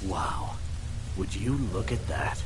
Wow. Would you look at that?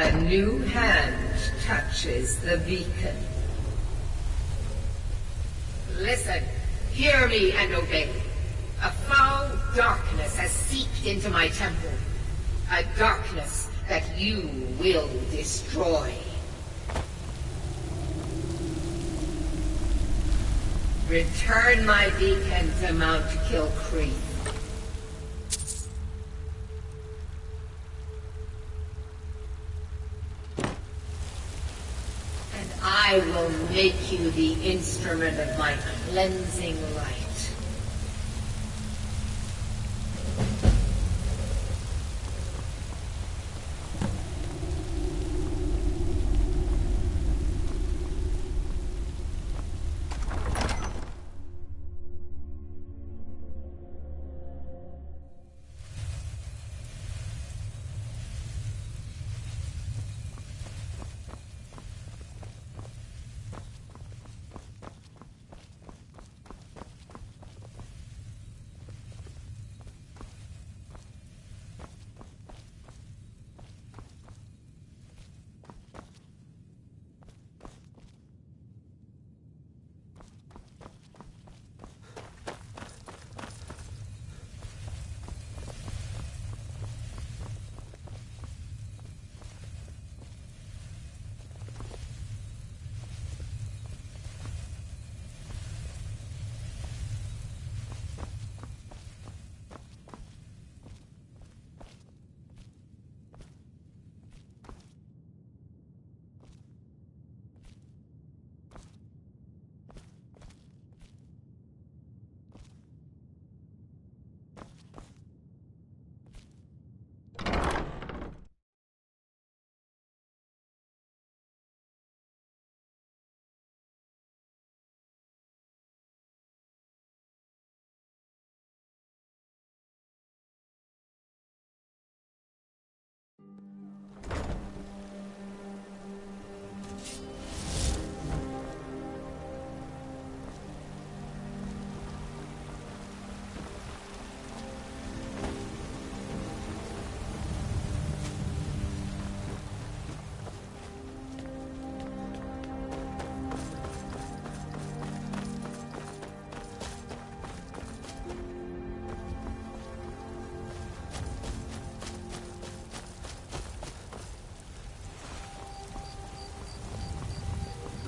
A new hand touches the beacon. Listen, hear me and obey. A foul darkness has seeped into my temple. A darkness that you will destroy. Return my beacon to Mount Kilcreek. I will make you the instrument of my cleansing light.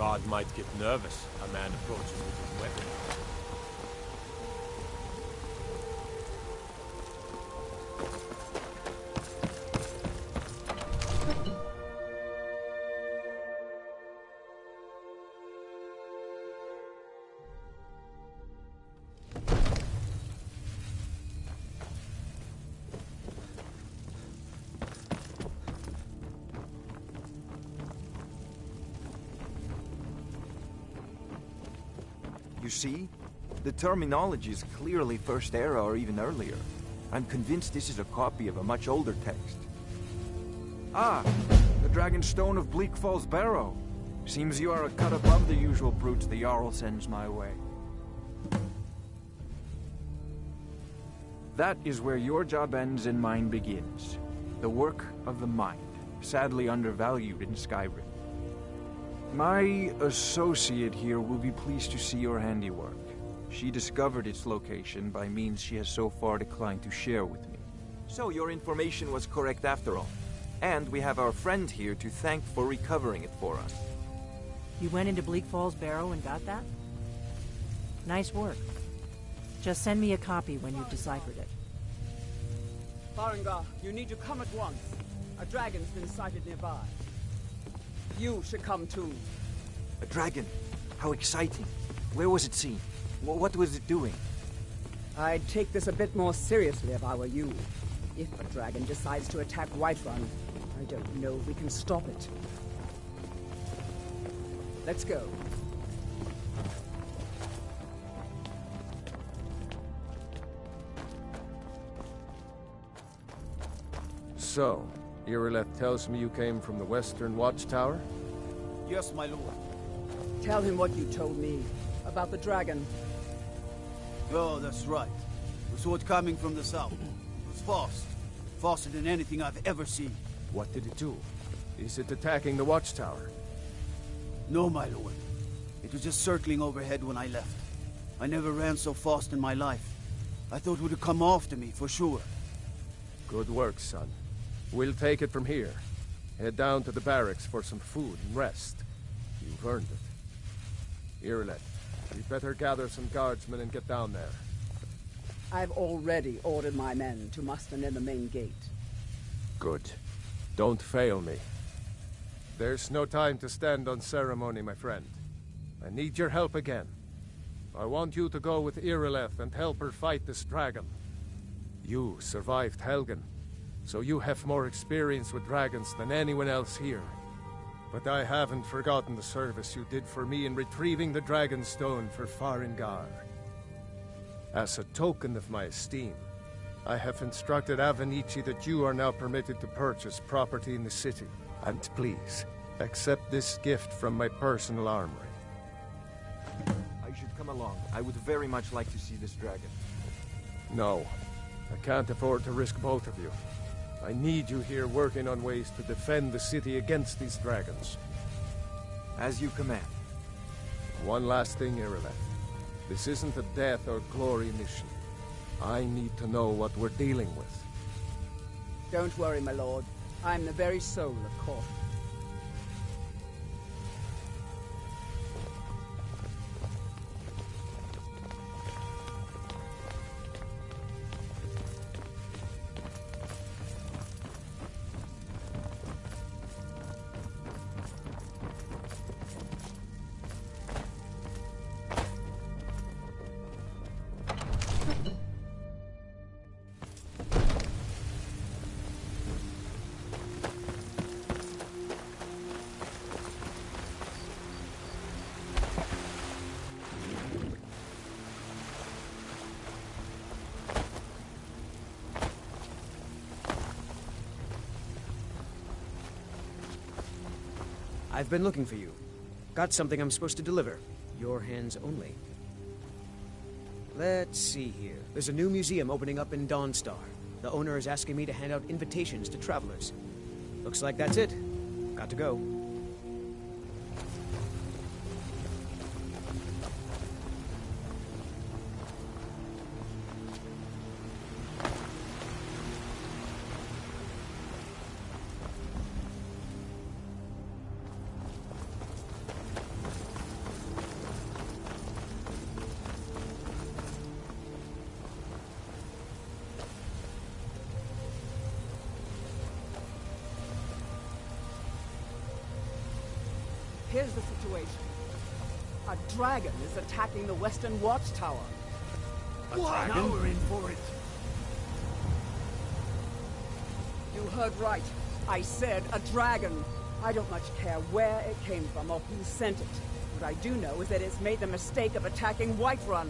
God might get nervous. A man approaches with his weapon. You see? The terminology is clearly First Era or even earlier. I'm convinced this is a copy of a much older text. Ah! The Dragon Stone of Bleak Falls Barrow. Seems you are a cut above the usual brutes the Jarl sends my way. That is where your job ends and mine begins. The work of the mind, sadly undervalued in Skyrim. My associate here will be pleased to see your handiwork. She discovered its location by means she has so far declined to share with me. So your information was correct after all. And we have our friend here to thank for recovering it for us. You went into Bleak Falls Barrow and got that? Nice work. Just send me a copy when you've deciphered it. Farengar, you need to come at once. A dragon's been sighted nearby. You should come too. A dragon? How exciting. Where was it seen? What was it doing? I'd take this a bit more seriously if I were you. If a dragon decides to attack Whiterun, I don't know if we can stop it. Let's go. So, Irileth tells me you came from the Western Watchtower? Yes, my lord. Tell him what you told me about the dragon. Oh, that's right. We saw it coming from the south. It was fast. Faster than anything I've ever seen. What did it do? Is it attacking the Watchtower? No, my lord. It was just circling overhead when I left. I never ran so fast in my life. I thought it would have come after me, for sure. Good work, son. We'll take it from here. Head down to the barracks for some food and rest. You've earned it. Irileth, we better gather some guardsmen and get down there. I've already ordered my men to muster near the main gate. Good. Don't fail me. There's no time to stand on ceremony, my friend. I need your help again. I want you to go with Irileth and help her fight this dragon. You survived Helgen, so you have more experience with dragons than anyone else here. But I haven't forgotten the service you did for me in retrieving the Dragon Stone for Farengar. As a token of my esteem, I have instructed Avenici that you are now permitted to purchase property in the city. And please, accept this gift from my personal armory. I should come along. I would very much like to see this dragon. No, I can't afford to risk both of you. I need you here working on ways to defend the city against these dragons. As you command. One last thing, Irileth. This isn't a death or glory mission. I need to know what we're dealing with. Don't worry, my lord. I'm the very soul of caution. I've been looking for you. Got something I'm supposed to deliver. Your hands only. Let's see here. There's a new museum opening up in Dawnstar. The owner is asking me to hand out invitations to travelers. Looks like that's it. Got to go. Here's the situation. A dragon is attacking the Western Watchtower. Now we're in for it. You heard right. I said a dragon. I don't much care where it came from or who sent it. What I do know is that it's made the mistake of attacking Whiterun.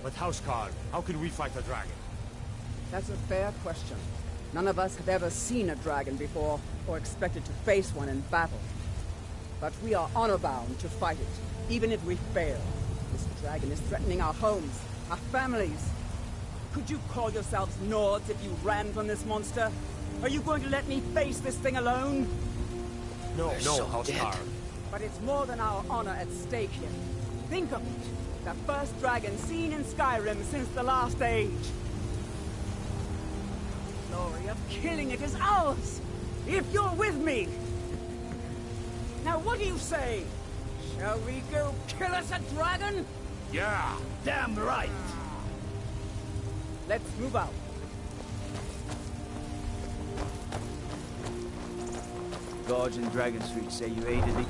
But Housecarl, how can we fight a dragon? That's a fair question. None of us have ever seen a dragon before, or expected to face one in battle. But we are honor-bound to fight it, even if we fail. This dragon is threatening our homes, our families. Could you call yourselves Nords if you ran from this monster? Are you going to let me face this thing alone? No, Housecarl. But it's more than our honor at stake here. Think of it. The first dragon seen in Skyrim since the Last Age. The glory of killing it is ours, if you're with me. Now what do you say? Shall we go kill us a dragon? Yeah! Damn right. Let's move out. Guards in Dragon Street say you aided me.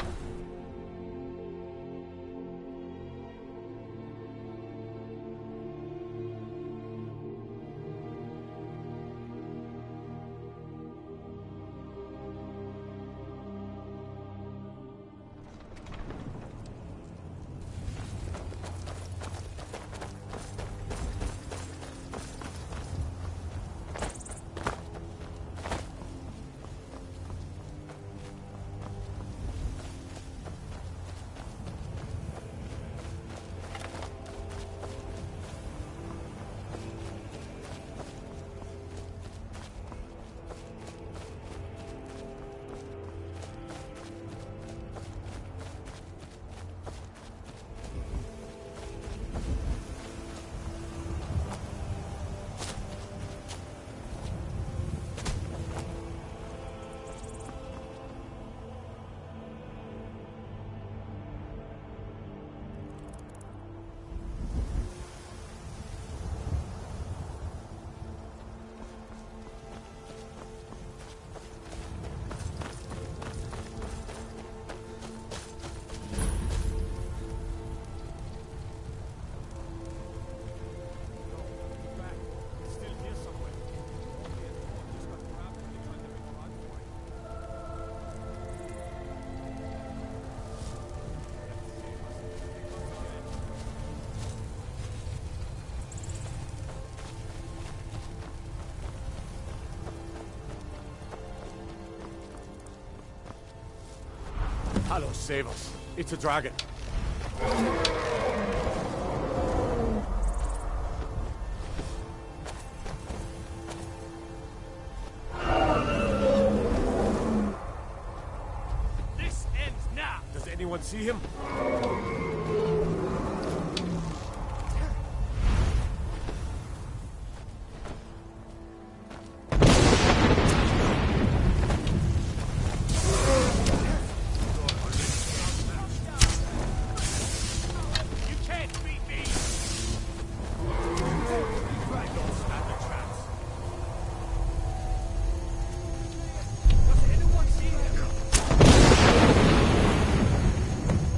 Hallow, save us. It's a dragon. This ends now. Does anyone see him?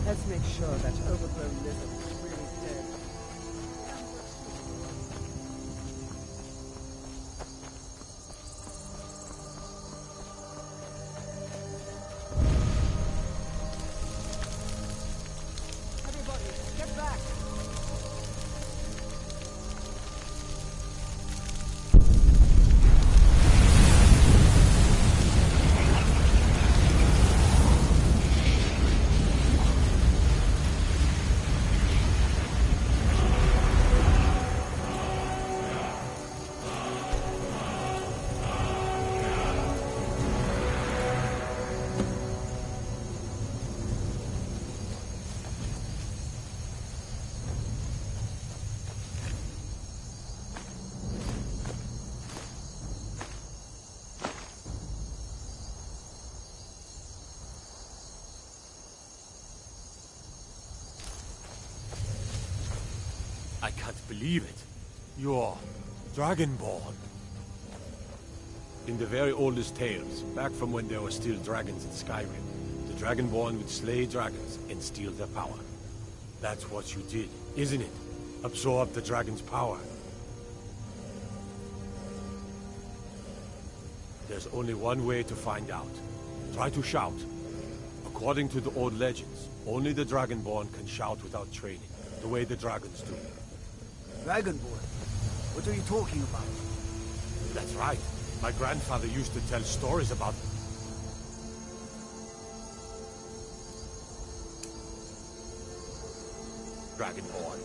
Let's make sure that overgrown lizard is really dead. Everybody, get back! I can't believe it. You're Dragonborn. In the very oldest tales, back from when there were still dragons in Skyrim, the Dragonborn would slay dragons and steal their power. That's what you did, isn't it? Absorb the dragon's power. There's only one way to find out. Try to shout. According to the old legends, only the Dragonborn can shout without training, the way the dragons do. Dragonborn? What are you talking about? That's right. My grandfather used to tell stories about them. Dragonborn.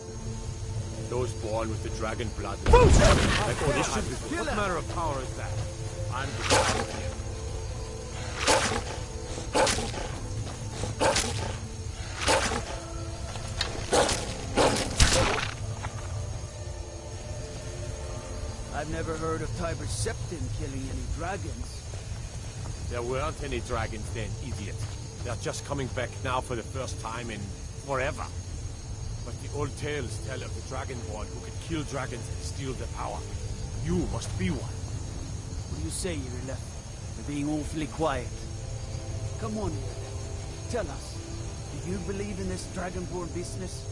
Those born with the dragon blood. Like, oh, this should be. What manner of power is that? I'm the dragon here. I've never heard of Tiber Septim killing any dragons. There weren't any dragons then, idiot. They're just coming back now for the first time in forever. But the old tales tell of the Dragonborn who could kill dragons and steal their power. You must be one. What do you say, Irileth? You're being awfully quiet. Come on, Irileth. Tell us. Do you believe in this Dragonborn business?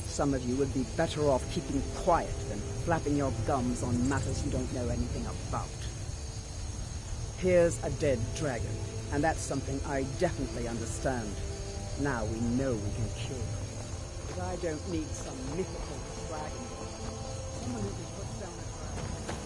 Some of you would be better off keeping quiet than flapping your gums on matters you don't know anything about. Here's a dead dragon, and that's something I definitely understand. Now we know we can kill them. But I don't need some mythical dragon. Someone who can put down a dragon.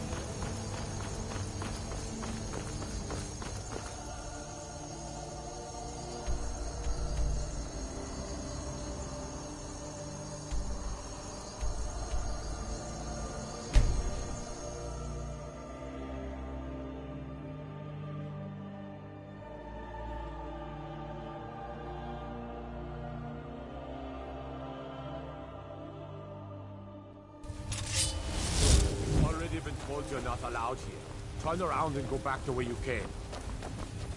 Told you're not allowed here. Turn around and go back the way you came.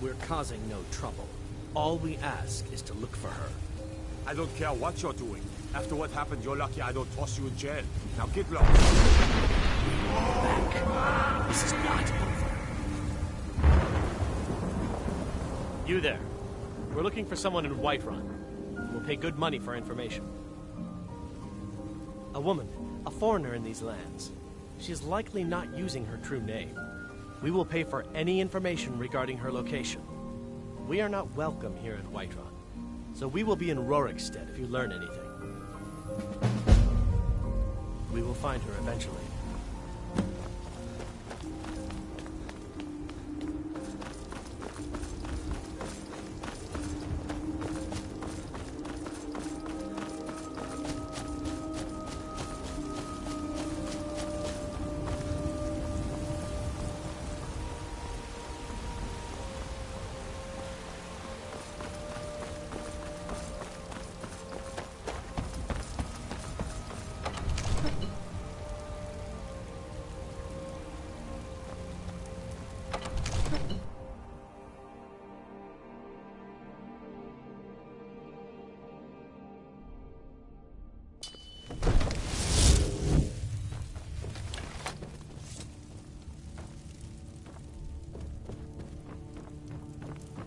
We're causing no trouble. All we ask is to look for her. I don't care what you're doing. After what happened, you're lucky I don't toss you in jail. Now get lost. Back. This is not over. You there. We're looking for someone in Whiterun. We'll pay good money for information. A woman, a foreigner in these lands. She's likely not using her true name. We will pay for any information regarding her location. We are not welcome here in Whiterun, so we will be in Rorikstead if you learn anything. We will find her eventually.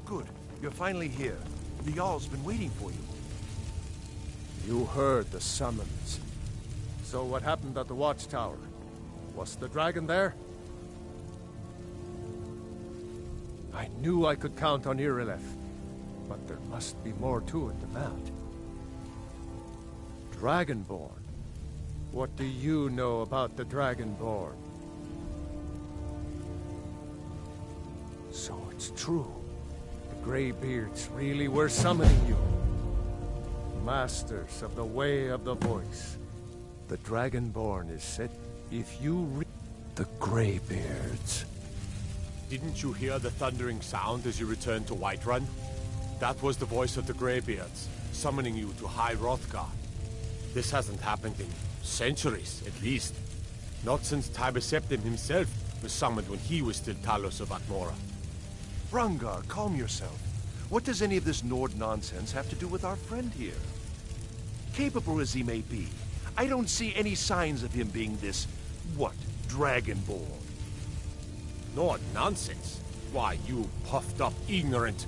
Good. You're finally here. The Jarl's been waiting for you. You heard the summons. So what happened at the watchtower? Was the dragon there? I knew I could count on Irileth, but there must be more to it than that. Dragonborn? What do you know about the Dragonborn? So it's true. The Greybeards really were summoning you. Masters of the Way of the Voice. The Dragonborn is set. If you read the Greybeards. Didn't you hear the thundering sound as you returned to Whiterun? That was the voice of the Greybeards, summoning you to High Hrothgar. This hasn't happened in centuries, at least. Not since Tiber Septim himself was summoned when he was still Talos of Atmora. Rangar, calm yourself. What does any of this Nord nonsense have to do with our friend here? Capable as he may be, I don't see any signs of him being this, what, Dragonborn? Nord nonsense? Why, you puffed up ignorant.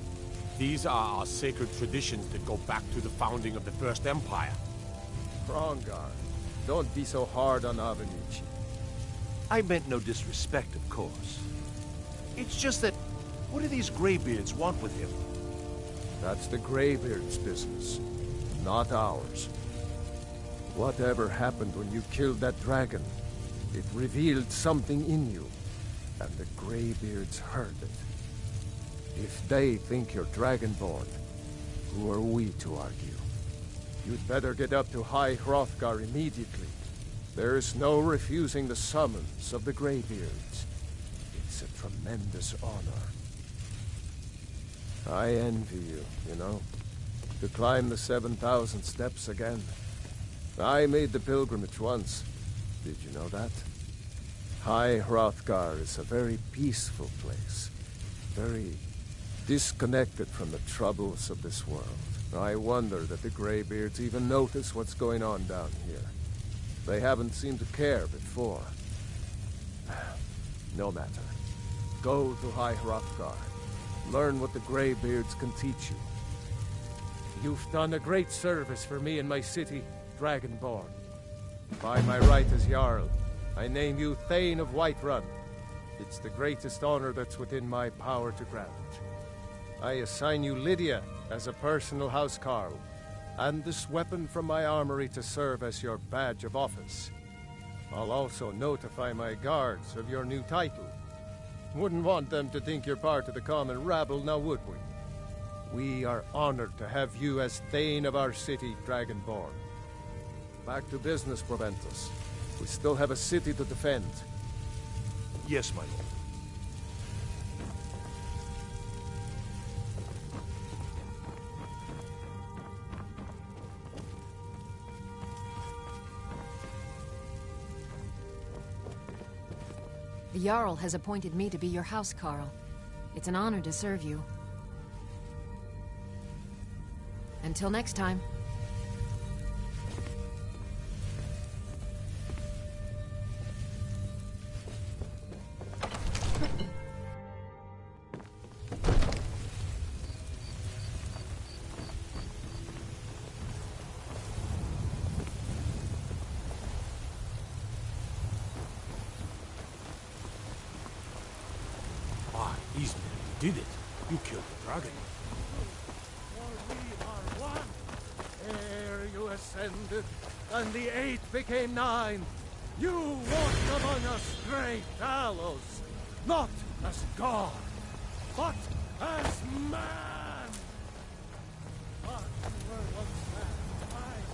These are our sacred traditions that go back to the founding of the First Empire. Hrongar, don't be so hard on Avenici. I meant no disrespect, of course. It's just that, what do these Greybeards want with him? That's the Greybeard's business, not ours. Whatever happened when you killed that dragon, it revealed something in you, and the Greybeards heard it. If they think you're Dragonborn, who are we to argue? You'd better get up to High Hrothgar immediately. There's no refusing the summons of the Greybeards. It's a tremendous honor. I envy you, you know, to climb the 7,000 steps again. I made the pilgrimage once. Did you know that? High Hrothgar is a very peaceful place. Very disconnected from the troubles of this world. I wonder that the Greybeards even notice what's going on down here. They haven't seemed to care before. No matter. Go to High Hrothgar. Learn what the Greybeards can teach you. You've done a great service for me and my city, Dragonborn. By my right as Jarl, I name you Thane of Whiterun. It's the greatest honor that's within my power to grant. I assign you Lydia as a personal housecarl, and this weapon from my armory to serve as your badge of office. I'll also notify my guards of your new title. Wouldn't want them to think you're part of the common rabble, now would we? We are honored to have you as Thane of our city, Dragonborn. Back to business, Proventus. We still have a city to defend. Yes, my lord. The Jarl has appointed me to be your housecarl. It's an honor to serve you. Until next time. Easy. You did it. You killed the dragon. For we are one. Ere you ascended, and the 8 became 9. You walked among us, great Talos, not as God, but as man. But you were once man, aye,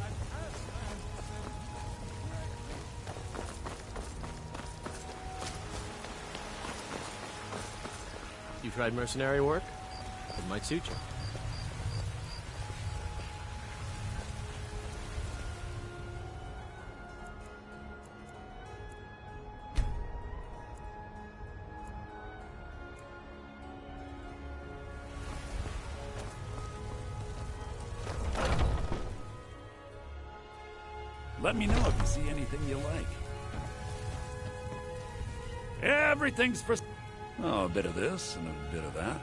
and as man sent You tried mercenary work? It might suit you. Let me know if you see anything you like. Everything's for... Oh, a bit of this and a bit of that.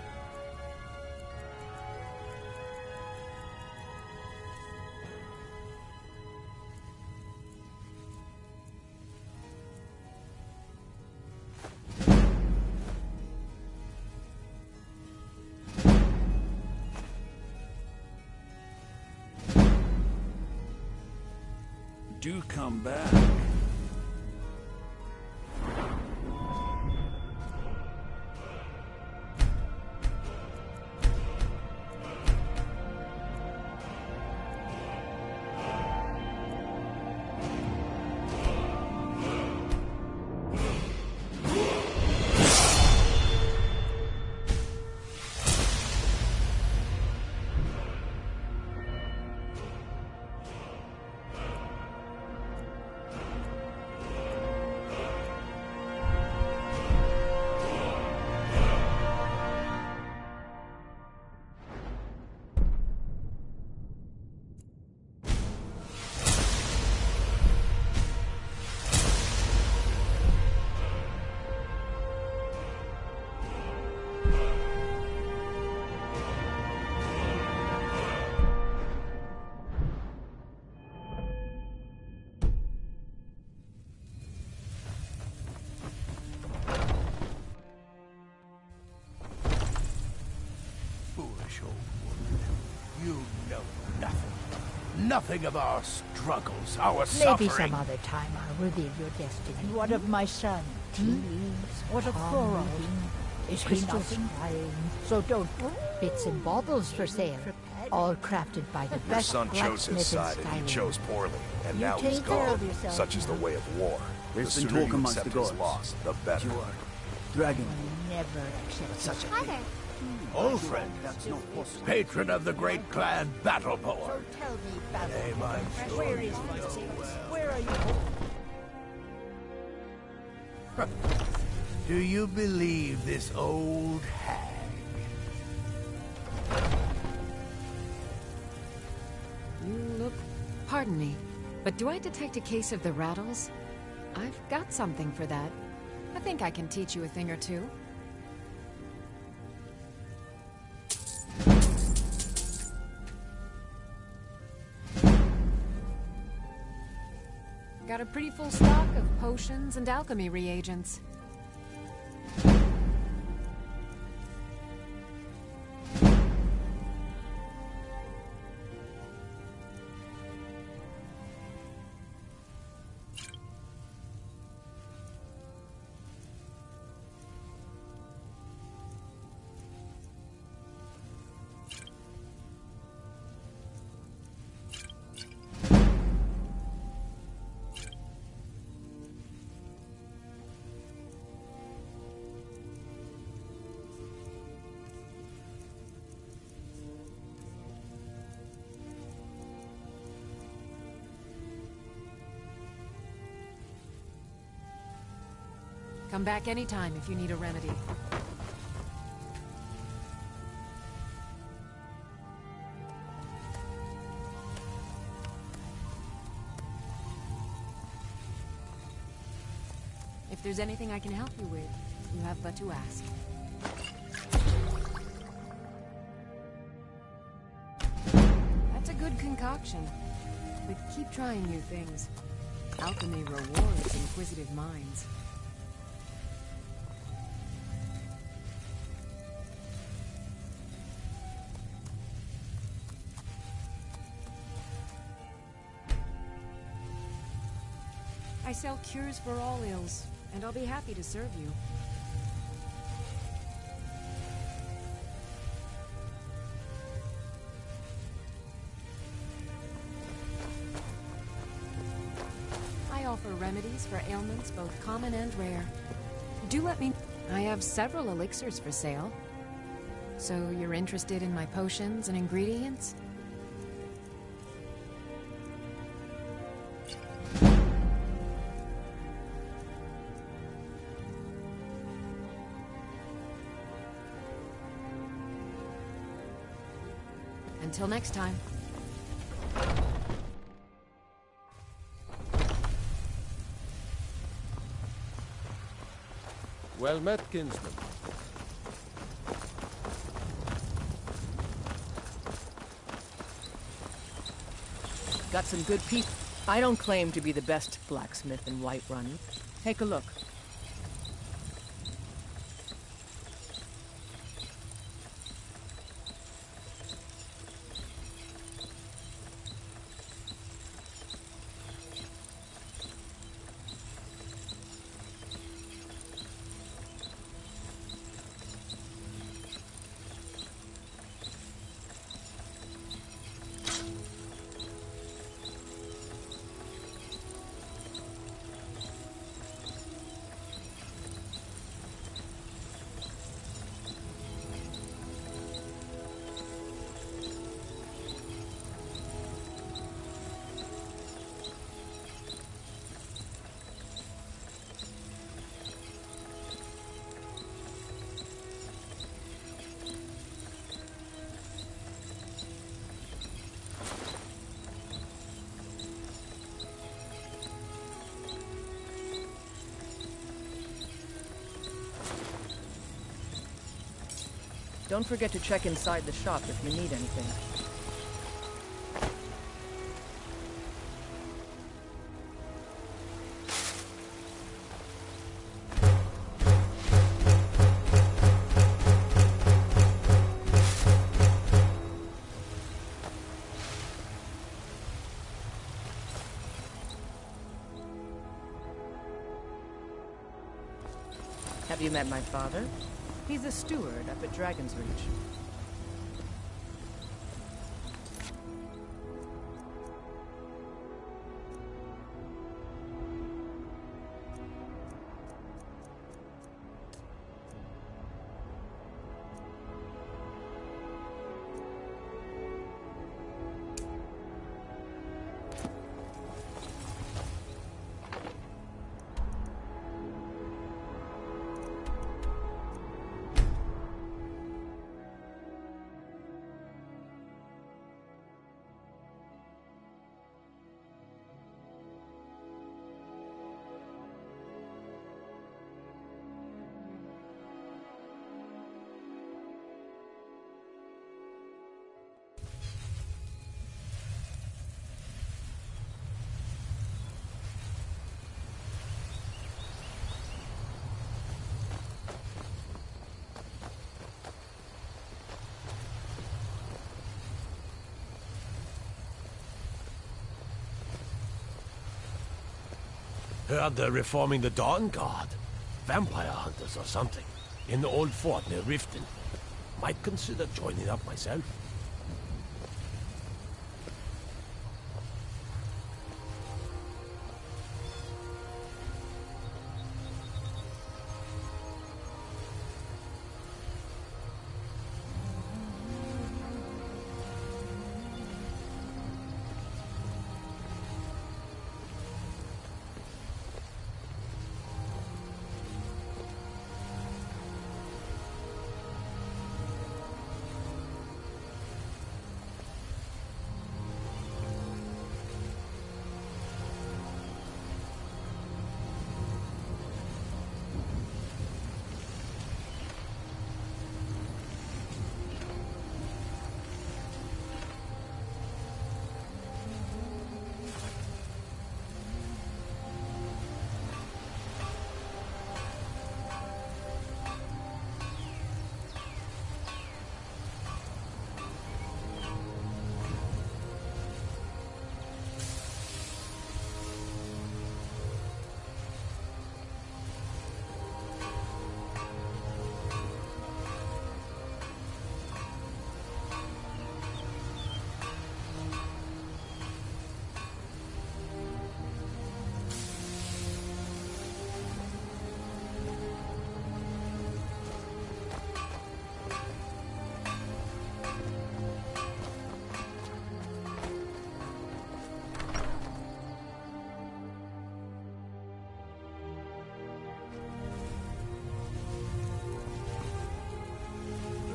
Do come back. foolish old woman. You know nothing. Nothing of our struggles, our suffering. Maybe some other time I'll reveal your destiny. And what of my son? Tea leaves. What of Thorol? Is he not crying? So don't. Bits and baubles for sale. All crafted by the Your best son chose his side, and he chose poorly. And now he's gone. Such is the way of war. There's The been sooner talk you amongst accept the his gods. loss, the better. Dragon. Never accept Such a Hi thing. there. Old friend. That's not possible. Patron of the great clan Battleborn. Tell me, Battle. Name I'm sure Where you is my know sails? well. Where are you? Do you believe this old hag? Look, pardon me, but do I detect a case of the rattles? I've got something for that. I think I can teach you a thing or two. Got a pretty full stock of potions and alchemy reagents. Come back anytime if you need a remedy. If there's anything I can help you with, you have but to ask. That's a good concoction. But keep trying new things. Alchemy rewards inquisitive minds. I sell cures for all ills, and I'll be happy to serve you. I offer remedies for ailments both common and rare. Do let me... I have several elixirs for sale. So you're interested in my potions and ingredients? Until next time. Well met, kinsman. Got some good people. I don't claim to be the best blacksmith in Whiterun. Take a look. Don't forget to check inside the shop if you need anything. Have you met my father? He's a steward up at Dragon's Reach. Heard they're reforming the Dawn Guard. Vampire hunters or something. In the old fort near Riften. Might consider joining up myself.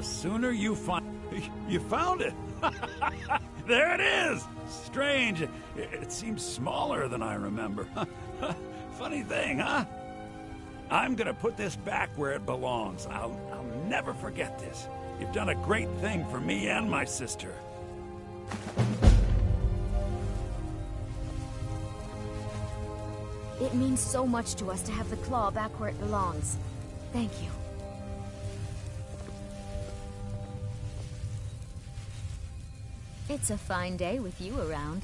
The sooner you find... You found it! There it is! Strange. It seems smaller than I remember. Funny thing, huh? I'm gonna put this back where it belongs. I'll never forget this. You've done a great thing for me and my sister. It means so much to us to have the claw back where it belongs. Thank you. It's a fine day with you around.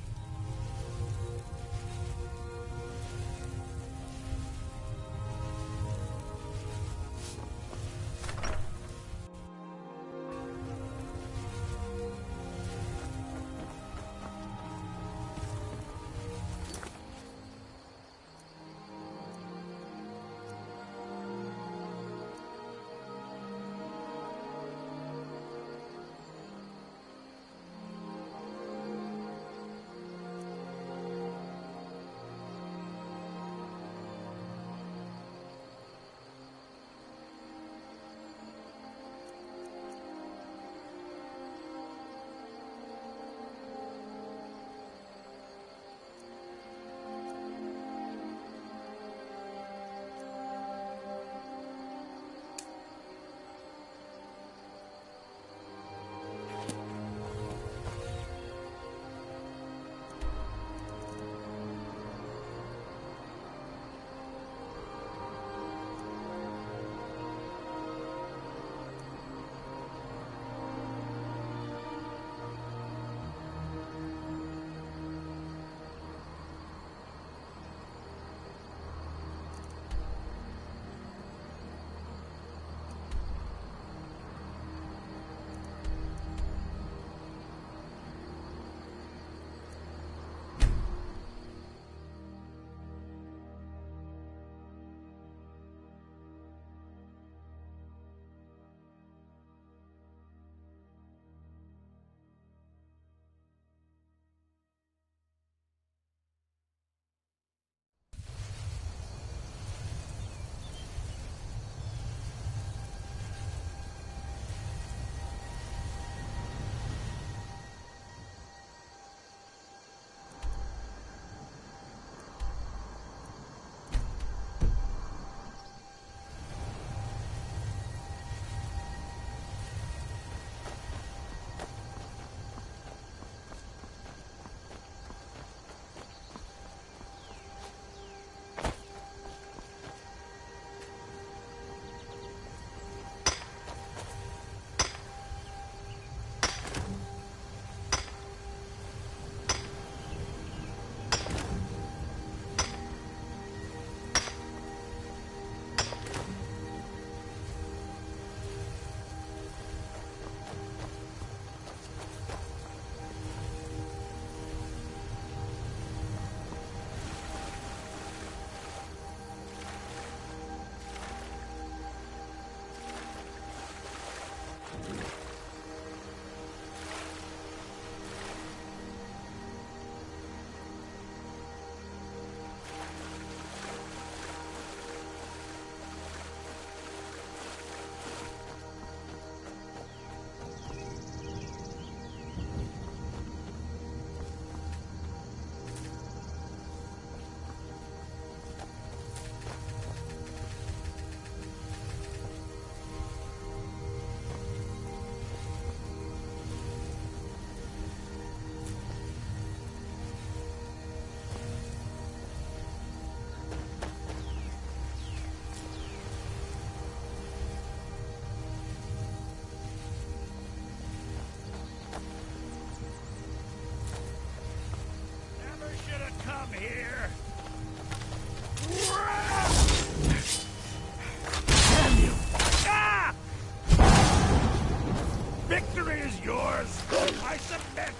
is yours. I submit.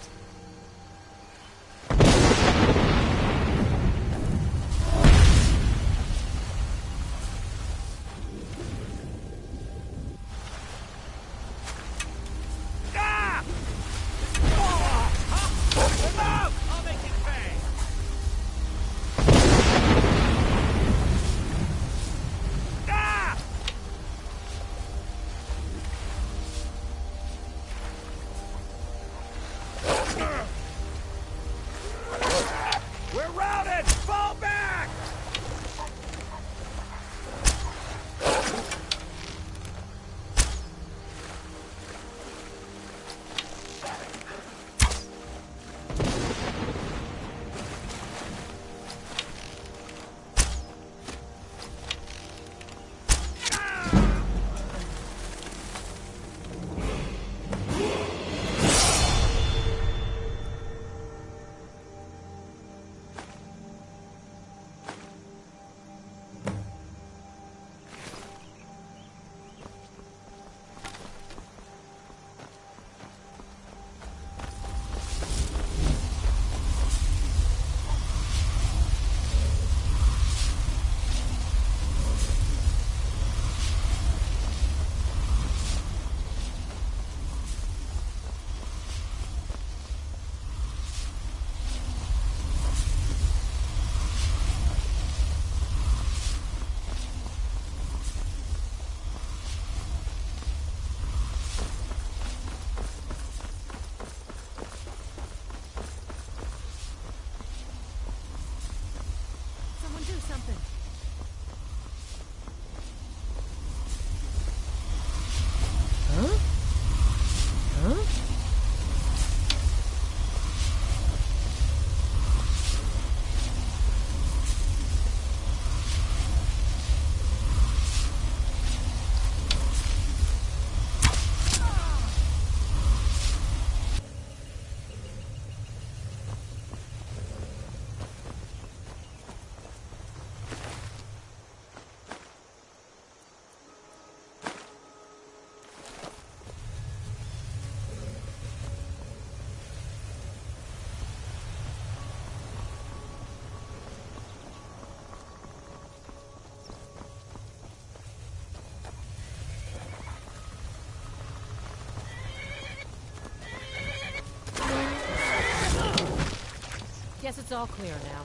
Guess it's all clear now.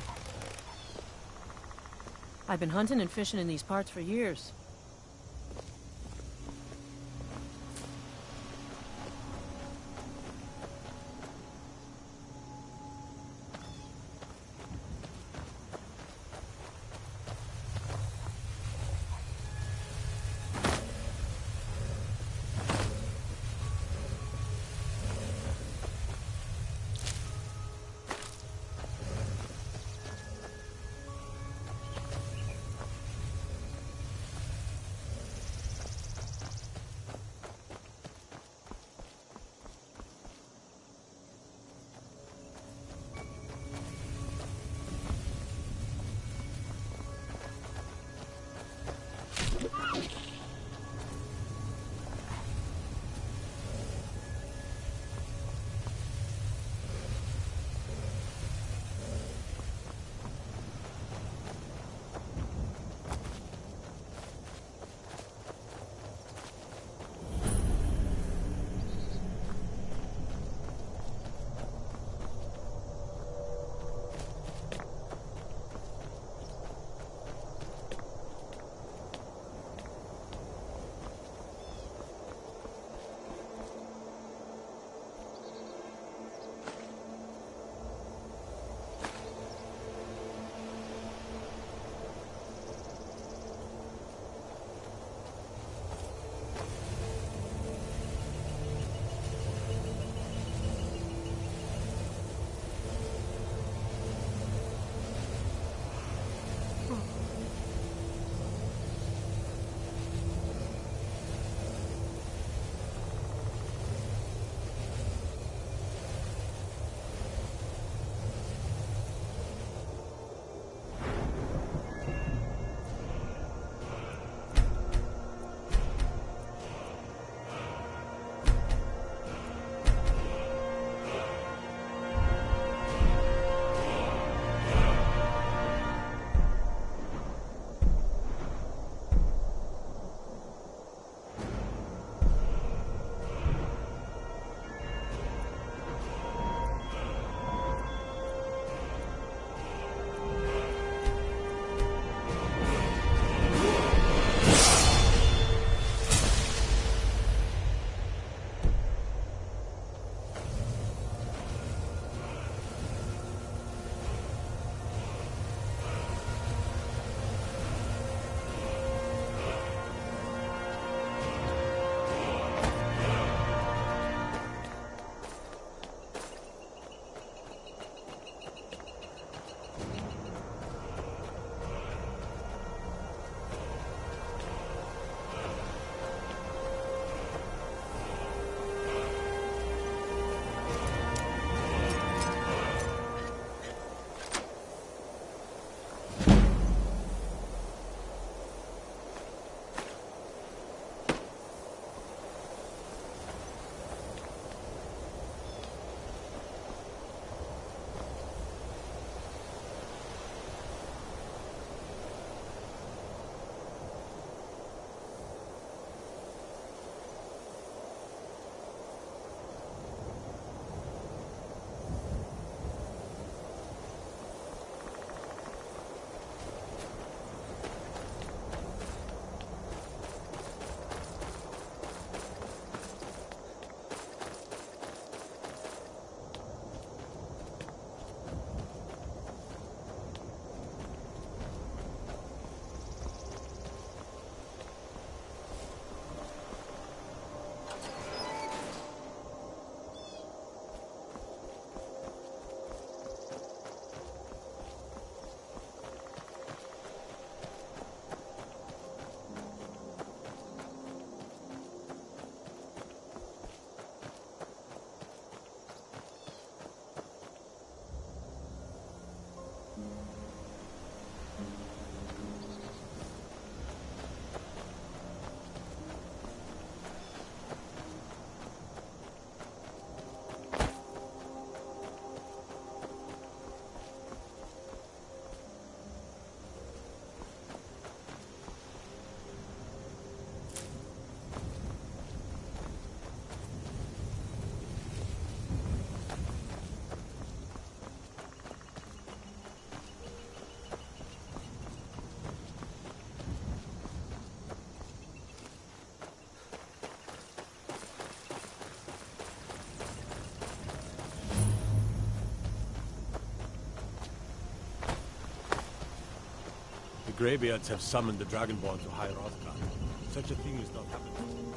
I've been hunting and fishing in these parts for years. Greybeards have summoned the Dragonborn to High Rothgar. Such a thing is not happening.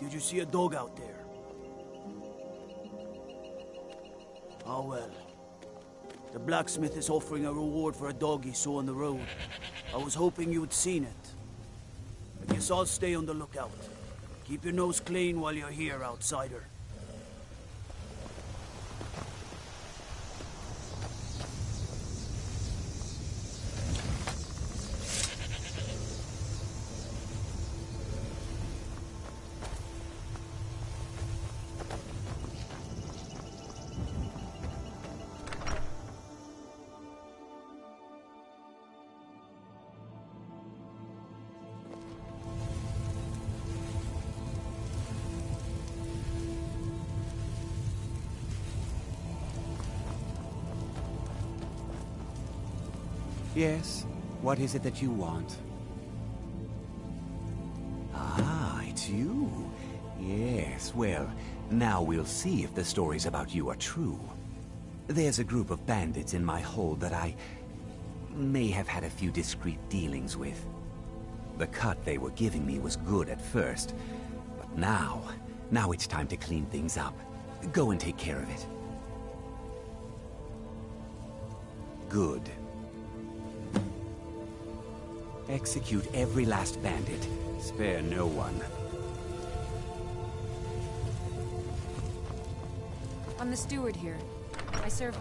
Did you see a dog out there? Oh well. The blacksmith is offering a reward for a dog he saw on the road. I was hoping you'd seen it. I guess I'll stay on the lookout. Keep your nose clean while you're here, outsider. Yes? What is it that you want? Ah, it's you. Yes, well, now we'll see if the stories about you are true. There's a group of bandits in my hold that I may have had a few discreet dealings with. The cut they were giving me was good at first, but now it's time to clean things up. Go and take care of it. Good. Execute every last bandit. Spare no one. I'm the steward here. I serve...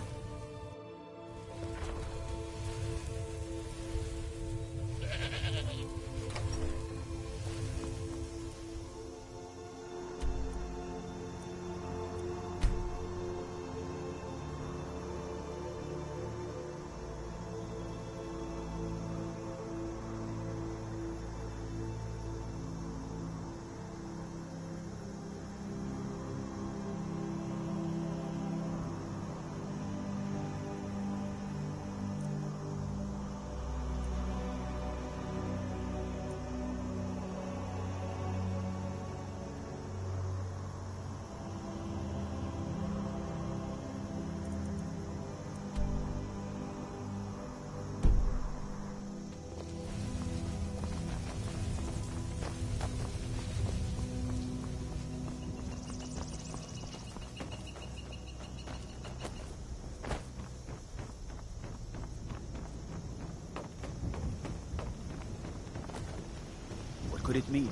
What could it mean?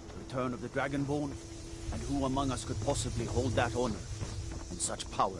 The return of the Dragonborn? And who among us could possibly hold that honor and such power?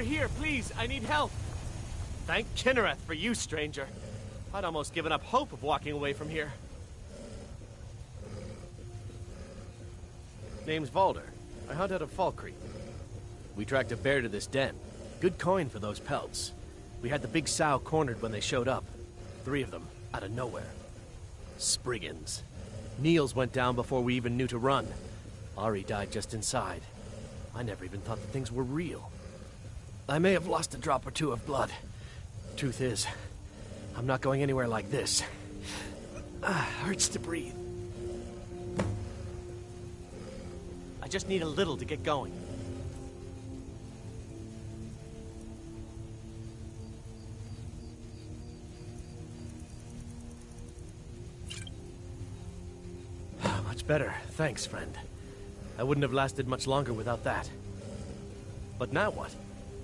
here, please. I need help. Thank Kinnereth for you, stranger. I'd almost given up hope of walking away from here. Name's Valder. I hunt out of Fall Creek. We tracked a bear to this den. Good coin for those pelts. We had the big sow cornered when they showed up. 3 of them, out of nowhere. Spriggans. Niels went down before we even knew to run. Ari died just inside. I never even thought the things were real. I may have lost a drop or 2 of blood. Truth is, I'm not going anywhere like this. Hurts to breathe. I just need a little to get going. Much better. Thanks, friend. I wouldn't have lasted much longer without that. But now what?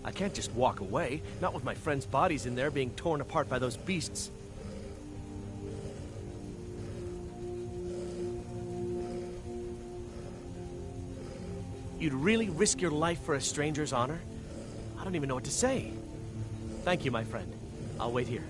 I can't just walk away, not with my friends' bodies in there being torn apart by those beasts. You'd really risk your life for a stranger's honor? I don't even know what to say. Thank you, my friend. I'll wait here.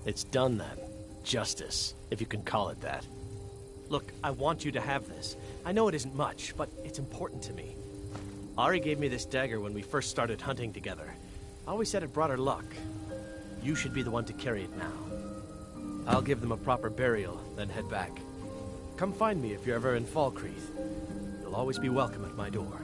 It's done then. Justice, if you can call it that. Look, I want you to have this. I know it isn't much, but it's important to me. Ari gave me this dagger when we first started hunting together. I always said it brought her luck. You should be the one to carry it now. I'll give them a proper burial, then head back. Come find me if you're ever in Falkreath. You'll always be welcome at my door.